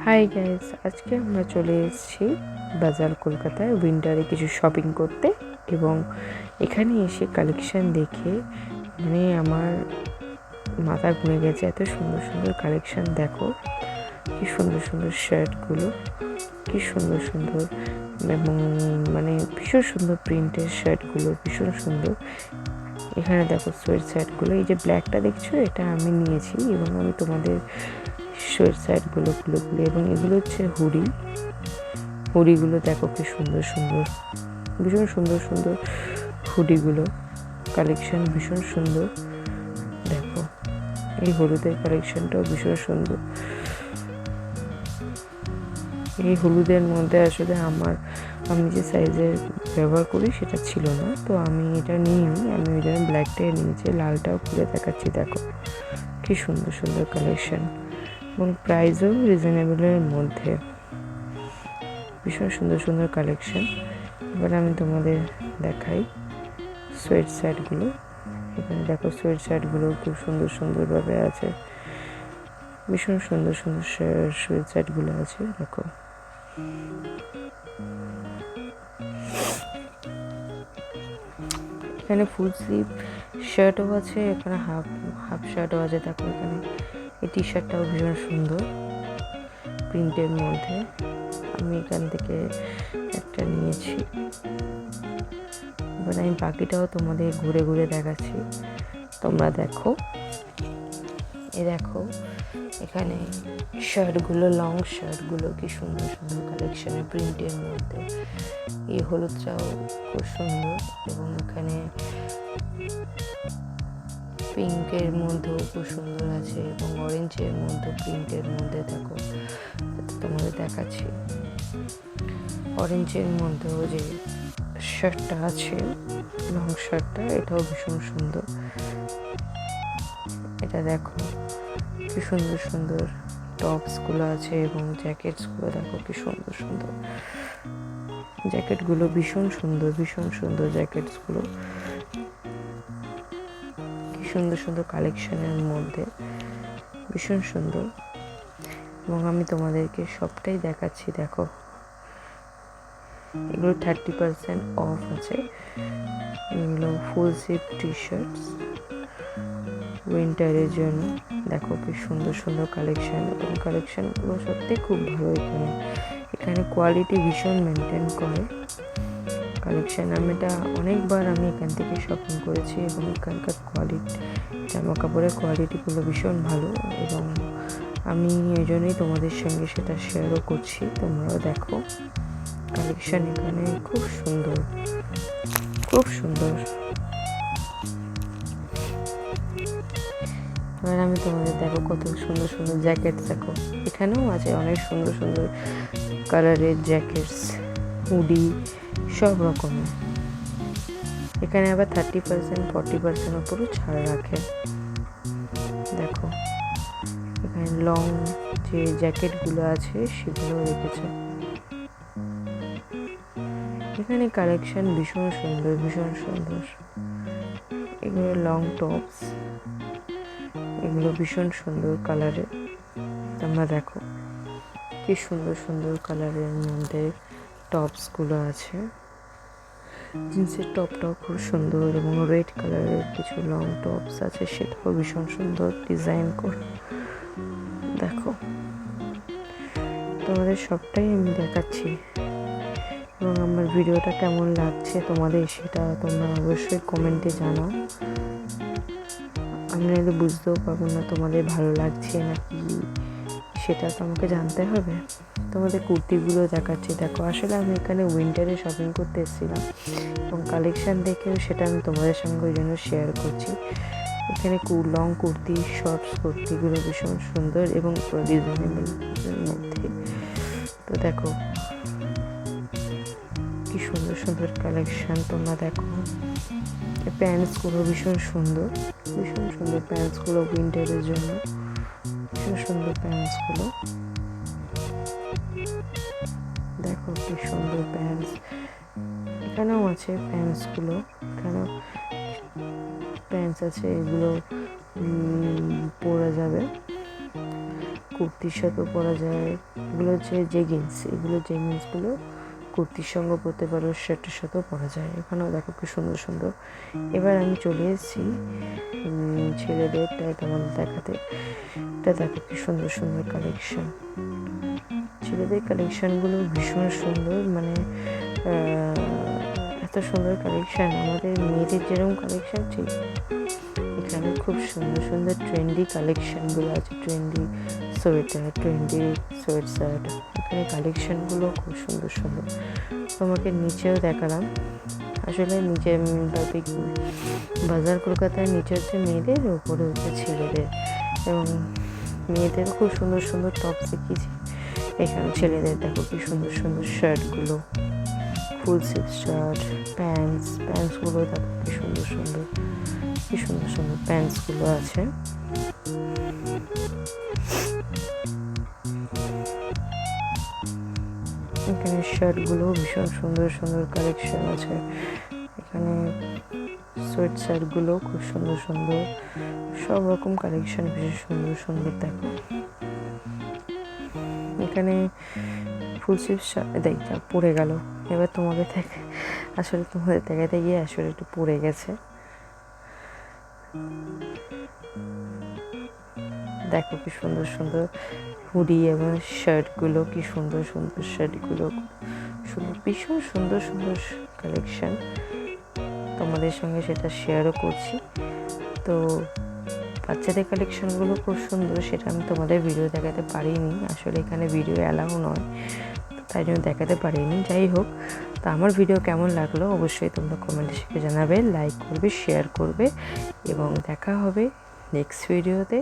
Hi guys, আজকে আমরা চলে এসেছি বাজার কলকাতায় উইন্টারে কিছু শপিং করতে। এবং এখানে এসে কালেকশন দেখে আমার মাথা ঘুরে গেছে। এত সুন্দর সুন্দর কালেকশন, দেখো কি সুন্দর সুন্দর শার্টগুলো, কি সুন্দর সুন্দর এবং ভীষণ সুন্দর প্রিন্টের শার্টগুলো, ভীষণ সুন্দর। এখানে দেখো সোয়েট শার্টগুলো, এই যে ব্ল্যাকটা দেখছো এটা আমি নিয়েছি এবং আমি তোমাদের সোয়েট শার্টগুলো খুলে এবং এগুলো হচ্ছে হুডিগুলো দেখো কি সুন্দর সুন্দর, ভীষণ সুন্দর সুন্দর হুডিগুলো, কালেকশন ভীষণ সুন্দর। দেখো এই হলুদের কালেকশনটাও ভীষণ সুন্দর। এই হলুদের মধ্যে আসলে আমি যে সাইজের ব্যবহার করি সেটা ছিল না, তো আমি এটা নিইনি, আমি ওই জন্য ব্ল্যাকটাই নিয়েছি। লালটাও খুলে দেখাচ্ছি, দেখো কি সুন্দর সুন্দর কালেকশন এবং প্রাইসও রিজনেবলের মধ্যে, ভীষণ সুন্দর সুন্দর কালেকশন। এবার আমি তোমাদের দেখাই সোয়েট শার্টগুলো। এখানে দেখো সোয়েট শার্টগুলো খুব সুন্দর সুন্দরভাবে আছে, ভীষণ সুন্দর সুন্দর সোয়েট শার্টগুলো আছে। দেখো এখানে ফুল স্লিভ শার্টও আছে, এখানে হাফ শার্টও আছে। দেখো এখানে এই টি শার্টটাও ভীষণ সুন্দর প্রিন্টের মধ্যে, আমি এখান থেকে একটা নিয়েছি। এবার আমি বাকিটাও তোমাদের ঘুরে ঘুরে দেখাচ্ছি, তোমরা দেখো। দেখো এখানে শার্টগুলো, লং শার্টগুলো কি সুন্দর সুন্দর কালেকশনের প্রিন্টের মধ্যে। এই হলুদটাও খুব সুন্দর এবং এখানে পিঙ্কের মধ্যেও খুব সুন্দর আছে এবং অরেঞ্জের মধ্যে প্রিন্টের মধ্যে। দেখো তোমাদের দেখাচ্ছি অরেঞ্জের মধ্যেও যে শার্টটা আছে, লং শার্টটা, এটাও ভীষণ সুন্দর। এটা দেখো কি সুন্দর সুন্দর টপসগুলো আছে এবং জ্যাকেটসগুলো দেখো কি সুন্দর সুন্দর। জ্যাকেটগুলো ভীষণ সুন্দর, ভীষণ সুন্দর জ্যাকেটসগুলো, কি সুন্দর সুন্দর কালেকশনের মধ্যে, ভীষণ সুন্দর। এবং আমি তোমাদেরকে সবটাই দেখাচ্ছি। দেখো এগুলো 30% অফ আছে। এগুলো ফুল স্লিভ টি শার্টস উইন্টারের জন্য। দেখো কি সুন্দর সুন্দর কালেকশন এবং কালেকশনগুলো সত্যি খুব ভালো। এখানে কোয়ালিটি ভীষণ মেনটেন করে কালেকশন। আমি অনেকবার এখান থেকে শপিং করেছি এবং এখানকার জামা কাপড়ের কোয়ালিটিগুলো ভীষণ ভালো এবং আমি এই জন্যই তোমাদের সঙ্গে সেটা শেয়ারও করছি। তোমরাও দেখো কালেকশন এখানে খুব সুন্দর, খুব সুন্দর। এবার আমি তোমাদের দেখো কত সুন্দর সুন্দর জ্যাকেটস, দেখো এখানেও আছে অনেক সুন্দর সুন্দর কালারের জ্যাকেটস, হুডি, সব রকমের। এখানে আবার 30% 40% উপরও ছাড় রাখে। দেখো এখানে লং যে জ্যাকেটগুলো আছে সেগুলো রেখেছে। এখানে কালেকশন ভীষণ সুন্দর, ভীষণ সুন্দর। এগুলো লং টপস, এগুলো ভীষণ সুন্দর কালারের। তোমরা দেখো কি সুন্দর সুন্দর কালারের মধ্যে টপসগুলো আছে। জিন্সের টপটাও খুব সুন্দর এবং রেড কালারের কিছু লং টপস আছে, সেটাও ভীষণ সুন্দর ডিজাইন করে। দেখো তোমাদের সবটাই আমি দেখাচ্ছি এবং আমার ভিডিওটা কেমন লাগছে তোমাদের সেটা তোমরা অবশ্যই কমেন্টে জানাও। আমি নাহলে বুঝতেও পারবো না তোমাদের ভালো লাগছে নাকি, সেটা তো আমাকে জানতে হবে। তোমাদের কুর্তিগুলো দেখাচ্ছি। দেখো আসলে আমি এখানে উইন্টারে শপিং করতে এসেছিলাম এবং কালেকশান দেখেও সেটা আমি তোমাদের সঙ্গে ওই জন্য শেয়ার করছি। এখানে লং কুর্তি, শর্টস কুর্তিগুলো ভীষণ সুন্দর এবং রিজনেবলের মধ্যে। তো দেখো কি সুন্দর সুন্দর কালেকশান, তোমরা দেখো। প্যান্টসগুলো ভীষণ সুন্দর, ভীষণ সুন্দর প্যান্টসগুলো উইন্টারের জন্য, ভীষণ সুন্দর প্যান্টসগুলো। দেখো কি সুন্দর প্যান্টস, এখানেও আছে প্যান্টসগুলো, এখানেও প্যান্টস আছে, এগুলো পরা যাবে। কুর্তির সাথেও পরা যায়। এগুলো হচ্ছে জেগিংস, এগুলো জেগিংসগুলো কুর্তির সঙ্গে পরতে পারো, শার্টের সাথেও পরা যায়। এখানেও দেখো কি সুন্দর সুন্দর। এবার আমি চলে এসেছি ছেলেদেরটা তোমাদের দেখাতে। এটা দেখো কি সুন্দর সুন্দর কালেকশন। ছেলেদের কালেকশানগুলো ভীষণ সুন্দর, মানে এত সুন্দর কালেকশান। আমাদের মেয়েদের যেরকম কালেকশান ঠিক এখানে খুব সুন্দর সুন্দর ট্রেন্ডি কালেকশানগুলো আছে। Trendy sweater, trendy sweat shirt, এখানে কালেকশানগুলো খুব সুন্দর সুন্দর। তোমাকে নিচেও দেখালাম। আসলে নিচে বাজার কলকাতার নিচে হচ্ছে মেয়েদের, ওপরে হচ্ছে ছেলেদের, এবং মেয়েদের খুব সুন্দর সুন্দর টপ দেখিয়েছি। এখানে ছেলেদের দেখো কি সুন্দর সুন্দর শার্টগুলো, ফুল স্লিভ শার্ট, প্যান্টসগুলো দেখো কি সুন্দর সুন্দর, কি সুন্দর সুন্দর প্যান্টসগুলো আছে। এখানে শার্টগুলো ভীষণ সুন্দর সুন্দর কালেকশন আছে। এখানে সোয়েট শার্টগুলো খুব সুন্দর সুন্দর, সব রকম কালেকশন ভীষণ সুন্দর সুন্দর। দেখো এখানে ফুল স্লিভ শার্ট দেখটা পড়ে গেল। এবার তোমাদের আসলে তোমাদের দেখাতে গিয়ে আসলে একটু পড়ে গেছে। দেখো কি সুন্দর সুন্দর হুডি এবং শার্টগুলো, কি সুন্দর সুন্দর শার্টগুলো, সুন্দর ভীষণ সুন্দর সুন্দর কালেকশন। তোমাদের সঙ্গে সেটা শেয়ারও করছি। তো বাচ্চাদের কালেকশনগুলো খুব সুন্দর, সেটা আমি তোমাদের ভিডিও দেখাতে পারিনি। আসলে এখানে ভিডিও অ্যালাউ নয়, তাই জন্য দেখাতে পারিনি। যাই হোক, তো আমার ভিডিও কেমন লাগলো অবশ্যই তোমরা কমেন্টে শিখে জানাবে, লাইক করবে, শেয়ার করবে, এবং দেখা হবে নেক্সট ভিডিওতে।